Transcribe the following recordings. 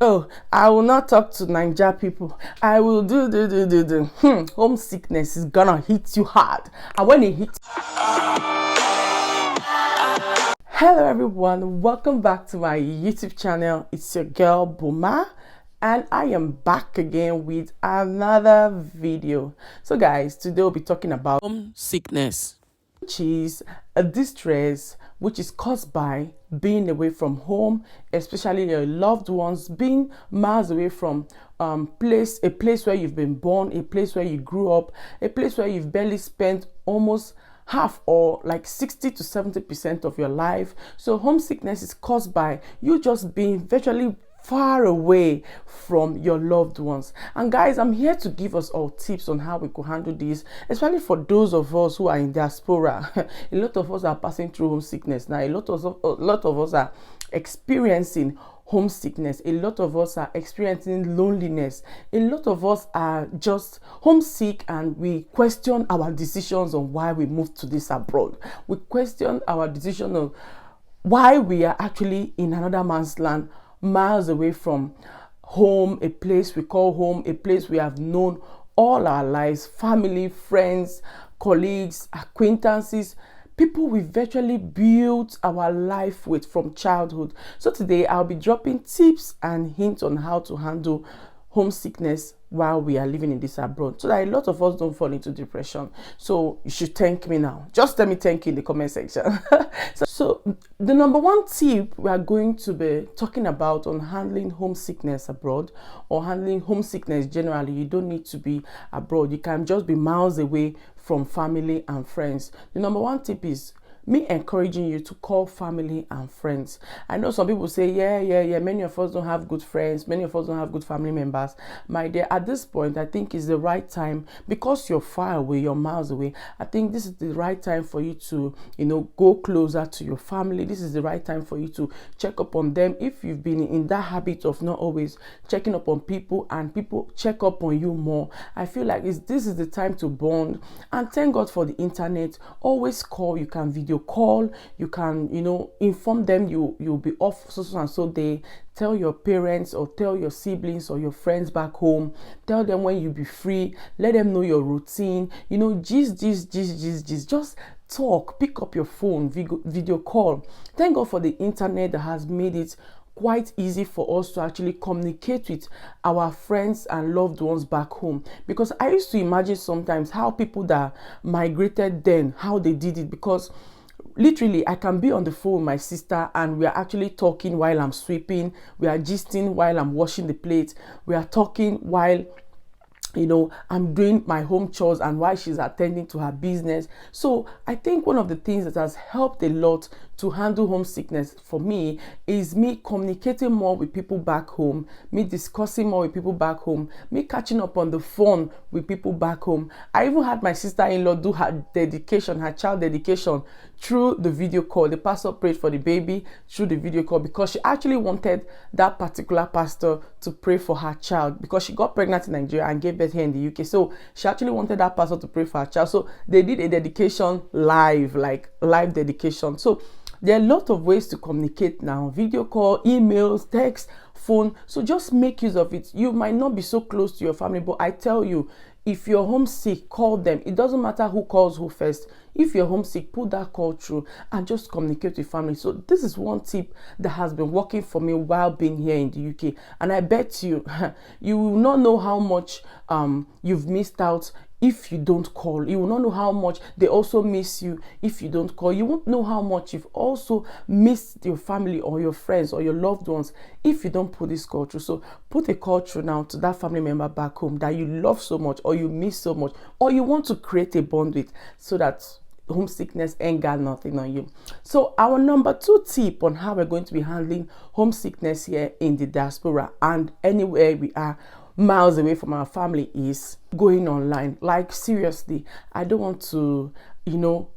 Oh, I will not talk to Naija people. I will do. Homesickness is gonna hit you hard. And when it hits, hello everyone, welcome back to my YouTube channel. It's your girl Boma, and I am back again with another video. So guys, today we'll be talking about homesickness, which is a distress which is caused by being away from home, especially your loved ones, being miles away from a place where you've been born, a place where you grew up, a place where you've barely spent almost half or like 60 to 70% of your life. So homesickness is caused by you just being virtually far away from your loved ones. And guys, I'm here to give us all tips on how we could handle this, especially for those of us who are in diaspora. A lot of us are passing through homesickness now. A lot of us are experiencing homesickness. A lot of us are experiencing loneliness. A lot of us are just homesick, and we question our decisions on why we moved to this abroad. We question our decision on why we are actually in another man's land, miles away from home, a place we call home, a place we have known all our lives, family, friends, colleagues, acquaintances, people we virtually built our life with from childhood. So today I'll be dropping tips and hints on how to handle homesickness while we are living in this abroad, so that a lot of us don't fall into depression. So you should thank me now. Just let me thank you in the comment section. so the number one tip we are going to be talking about on handling homesickness abroad, or handling homesickness generally. You don't need to be abroad. You can just be miles away from family and friends. The number one tip is me encouraging you to call family and friends. I know some people say, yeah, many of us don't have good friends, many of us don't have good family members. My dear, at this point, I think it's the right time, because you're far away, you're miles away. I think this is the right time for you to, go closer to your family. This is the right time for you to check up on them. If you've been in that habit of not always checking up on people, and people check up on you more, I feel like this is the time to bond. And thank God for the internet. Always call. You can video call, you can inform them you'll be off so and so day. Tell your parents or tell your siblings or your friends back home. Tell them when you'll be free. Let them know your routine. Just talk. Pick up your phone, video call. Thank God for the internet that has made it quite easy for us to actually communicate with our friends and loved ones back home. Because I used to imagine sometimes how people that migrated then, how they did it, because literally, I can be on the phone with my sister and we are actually talking while I'm sweeping. We are gisting while I'm washing the plate. We are talking while I'm doing my home chores and while she's attending to her business. So I think one of the things that has helped a lot to handle homesickness for me is me communicating more with people back home, me discussing more with people back home, me catching up on the phone with people back home. I even had my sister-in-law do her child dedication through the video call. The pastor prayed for the baby through the video call, because she actually wanted that particular pastor to pray for her child, because she got pregnant in Nigeria and gave birth here in the UK. So she actually wanted that pastor to pray for her child. So they did a dedication live dedication. So there are a lot of ways to communicate now: video call, emails, text, phone. So just make use of it. You might not be so close to your family, but I tell you, if you're homesick, call them. It doesn't matter who calls who first. If you're homesick, put that call through and just communicate with family. So this is one tip that has been working for me while being here in the UK. And I bet you, you will not know how much you've missed out if you don't call. You will not know how much they also miss you if you don't call. You won't know how much you've also missed your family or your friends or your loved ones if you don't put this call through. So put a call through now to that family member back home that you love so much, or you miss so much, or you want to create a bond with, so that homesickness ain't got nothing on you. So our number two tip on how we're going to be handling homesickness here in the diaspora and anywhere we are miles away from our family is going online. Like seriously, I don't want to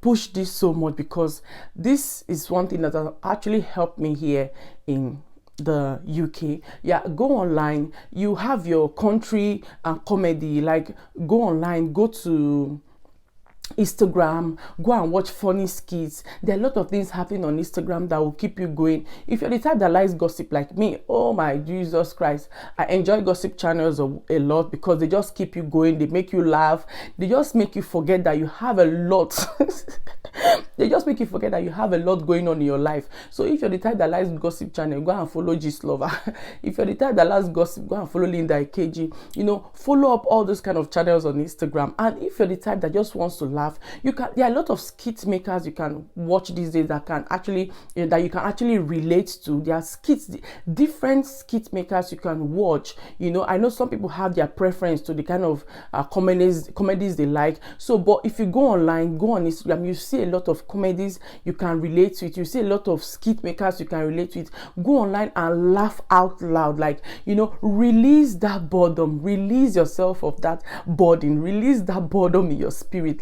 push this so much, because this is one thing that has actually helped me here in the UK. Yeah, go online. You have your country and comedy. Like, go online, go to Instagram, go and watch funny skits. There are a lot of things happening on Instagram that will keep you going. If you're the type that likes gossip like me, oh my Jesus Christ, I enjoy gossip channels a lot because they just keep you going. They make you laugh. They just make you forget that you have a lot. They just make you forget that you have a lot going on in your life. So if you're the type that likes gossip channel, go and follow Gist Lover. If you're the type that likes gossip, go and follow Linda Ikeji. Follow up all those kind of channels on Instagram. And if you're the type that just wants to laugh, there are a lot of skit makers you can watch these days that you can actually relate to. There are different skit makers you can watch. I know some people have their preference to the kind of comedies they like. So, but if you go online, go on Instagram, you see a lot of comedies you can relate to it. You see a lot of skit makers you can relate to it. Go online and laugh out loud. Release that boredom. Release yourself of that burden. Release that boredom in your spirit.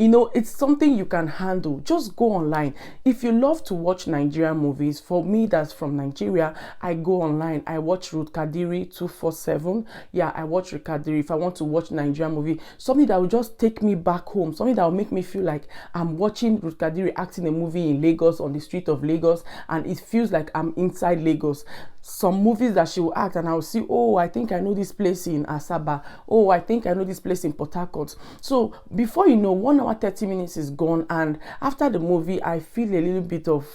It's something you can handle. Just go online. If you love to watch Nigerian movies, for me, that's from Nigeria, I go online. I watch Ruth Kadiri 247. Yeah, I watch Ruth Kadiri. If I want to watch Nigerian movie, something that will just take me back home, something that will make me feel like I'm watching Ruth Kadiri acting a movie in Lagos, on the street of Lagos, and it feels like I'm inside Lagos. Some movies that she will act and I will see, oh, I think I know this place in Asaba. Oh, I think I know this place in Port Harcourt. So before you know, 1 hour, 30 minutes is gone. And after the movie, I feel a little bit of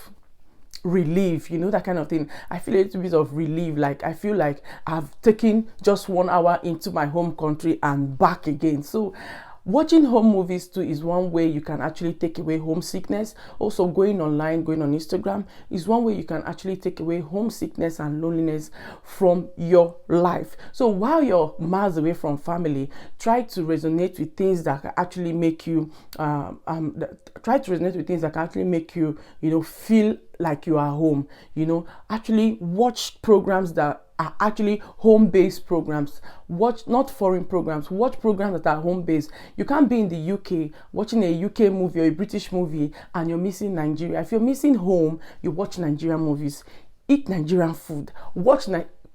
relief, that kind of thing. I feel a little bit of relief. I feel like I've taken just 1 hour into my home country and back again. So watching home movies too is one way you can actually take away homesickness. Also, going online, going on Instagram is one way you can actually take away homesickness and loneliness from your life. So while you're miles away from family, try to resonate with things that can actually make you feel like you are home. Actually watch programs that are actually home-based programs. Watch not foreign programs. Watch programs that are home-based. You can't be in the UK watching a UK movie or a British movie and you're missing Nigeria. If you're missing home, you watch Nigerian movies. Eat Nigerian food.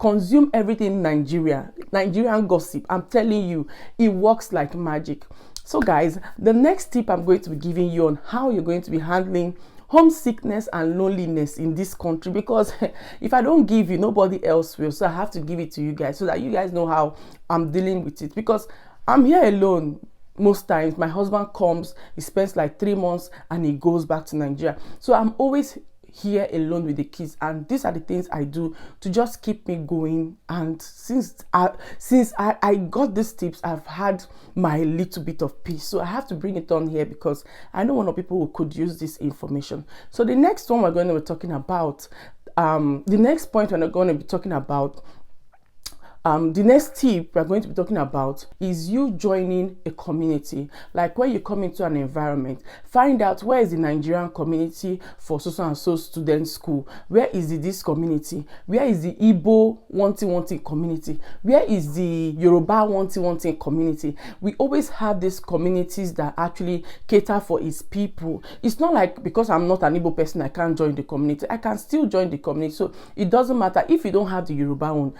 Consume everything Nigerian gossip. I'm telling you, it works like magic. So guys, the next tip I'm going to be giving you on how you're going to be handling homesickness and loneliness in this country, because if I don't give you, nobody else will. So I have to give it to you guys so that you guys know how I'm dealing with it, because I'm here alone most times. My husband comes, he spends like 3 months and he goes back to Nigeria. So I'm always here alone with the kids, and these are the things I do to just keep me going. And since I got these tips, I've had my little bit of peace. So I have to bring it on here because I know a lot of people who could use this information. So the next one we're going to be talking about, the next point we're going to be talking about, the next tip we're going to be talking about is you joining a community. Like when you come into an environment, find out where is the Nigerian community for so and so student school. Where is this community? Where is the Igbo wanting community? Where is the Yoruba wanting community? We always have these communities that actually cater for its people. It's not like because I'm not an Igbo person, I can't join the community. I can still join the community. So it doesn't matter if you don't have the Yoruba one.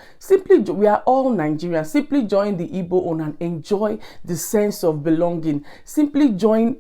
We are all Nigerians. Simply join the Igbo one and enjoy the sense of belonging. Simply join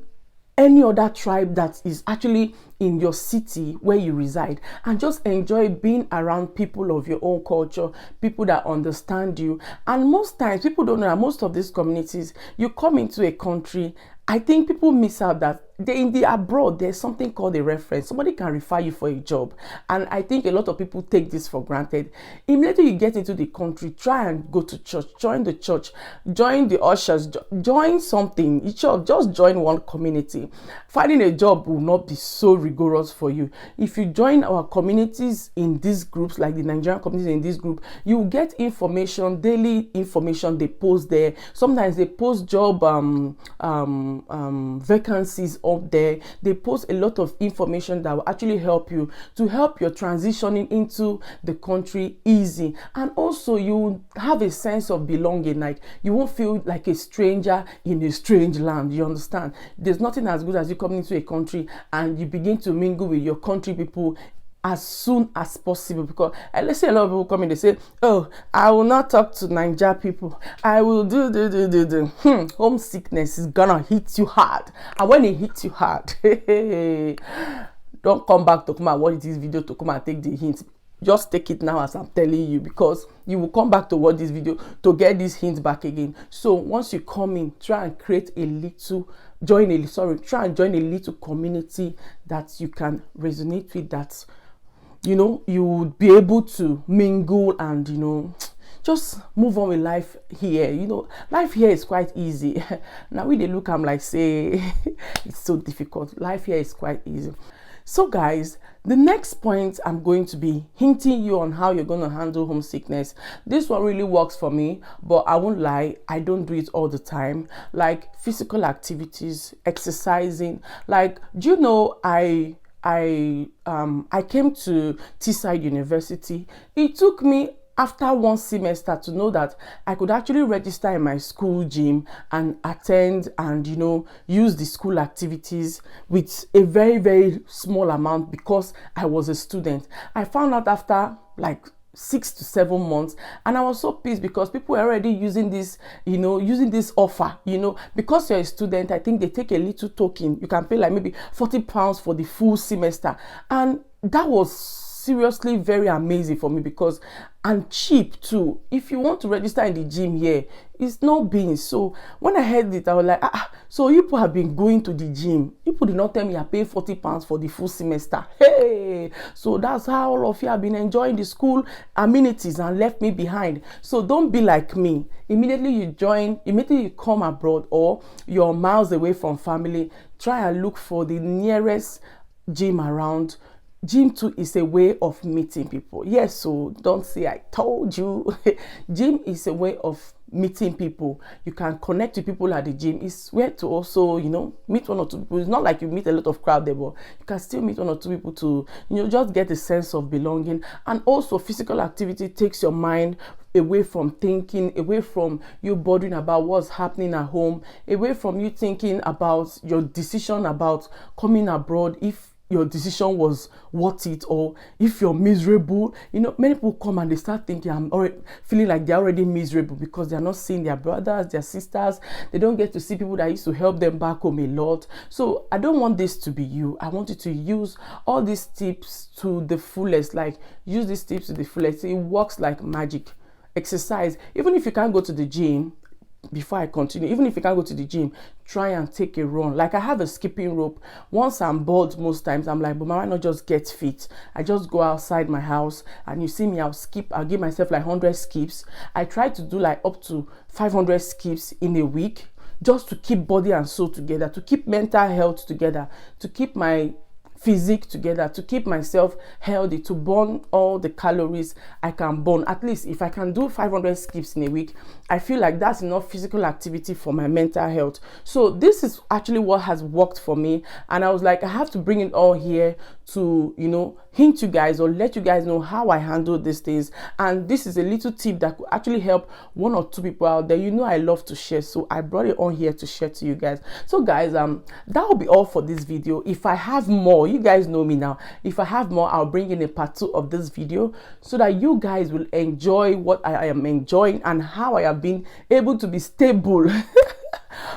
any other tribe that is actually in your city where you reside, and just enjoy being around people of your own culture, people that understand you. And most times people don't know that most of these communities, you come into a country, I think people miss out that in the abroad, there's something called a reference. Somebody can refer you for a job. And I think a lot of people take this for granted. Immediately you get into the country, try and go to church, join the ushers, join something. Just join one community. Finding a job will not be so rigorous for you. If you join our communities in these groups, like the Nigerian communities in this group, you will get information, daily information they post there. Sometimes they post job vacancies up there. They post a lot of information that will actually help you your transitioning into the country easy. And also you have a sense of belonging. Like you won't feel like a stranger in a strange land. You understand? There's nothing as good as you come into a country and you begin to mingle with your country people as soon as possible. Because let's say a lot of people come in, they say, oh, I will not talk to Naija people, I will do. Homesickness is gonna hit you hard, and when it hits you hard, don't come back to come and watch this video to come and take the hint. Just take it now as I'm telling you, because you will come back to watch this video to get this hint back again. So once you come in, try and join a little community that you can resonate with, that you would be able to mingle and just move on with life here. Life here is quite easy. Now they look, I'm like, say it's so difficult. Life here is quite easy. So guys, the next point, I'm going to be hinting you on how you're going to handle homesickness. This one really works for me, but I won't lie, I don't do it all the time. Like physical activities, exercising. Like, do you know, I came to Teesside University. It took me after one semester to know that I could actually register in my school gym and attend and use the school activities with a very, very small amount, because I was a student. I found out after like 6 to 7 months, and I was so pissed because people were already using this, using this offer, because you're a student. I think they take a little token. You can pay like maybe £40 for the full semester, and that was seriously very amazing for me, because and cheap too. If you want to register in the gym here, it's not beans. So when I heard it, I was like, so you people have been going to the gym. People did not tell me I pay £40 for the full semester. Hey, so that's how all of you have been enjoying the school amenities and left me behind. So don't be like me. Immediately you come abroad, or you're miles away from family, try and look for the nearest gym around. Gym too is a way of meeting people. Yes, so don't say I told you. Gym is a way of meeting people. You can connect with people at the gym. It's where to also, meet one or two people. It's not like you meet a lot of crowd there, but you can still meet one or two people to, just get a sense of belonging. And also physical activity takes your mind away from thinking, away from you bothering about what's happening at home, away from you thinking about your decision about coming abroad, if your decision was worth it, or if you're miserable. Many people come and they start thinking, I'm already feeling like they're already miserable because they're not seeing their brothers, their sisters. They don't get to see people that used to help them back home a lot. So I don't want this to be you. I want you to use all these tips to the fullest. Like, use these tips to the fullest. It works like magic. Exercise. Even if you can't go to the gym, before I continue, even if you can't go to the gym, try and take a run. Like, I have a skipping rope. Once I'm bored, most times I'm like, but why not just get fit? I just go outside my house, and you see me, I'll give myself like 100 skips. I try to do like up to 500 skips in a week, just to keep body and soul together, to keep mental health together, to keep my physique together, to keep myself healthy, to burn all the calories I can burn. At least if I can do 500 skips in a week, I feel like that's enough physical activity for my mental health. So this is actually what has worked for me, and I was like, I have to bring it all here to hint you guys or let you guys know how I handle these things. And this is a little tip that could actually help one or two people out there. I love to share, so I brought it on here to share to you guys. So guys, that will be all for this video. If I have more, you guys know me now, if I have more, I'll bring in a part 2 of this video, so that you guys will enjoy what I am enjoying and how I have been able to be stable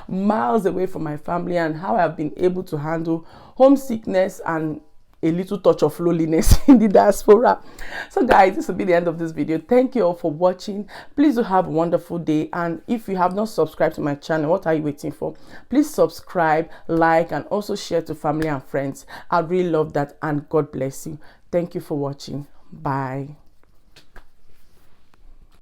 miles away from my family, and how I have been able to handle homesickness and a little touch of loneliness in the diaspora. So guys, this will be the end of this video. Thank you all for watching. Please do have a wonderful day, and if you have not subscribed to my channel, what are you waiting for? Please subscribe, like, and also share to family and friends. I'd really love that, and God bless you. Thank you for watching. Bye.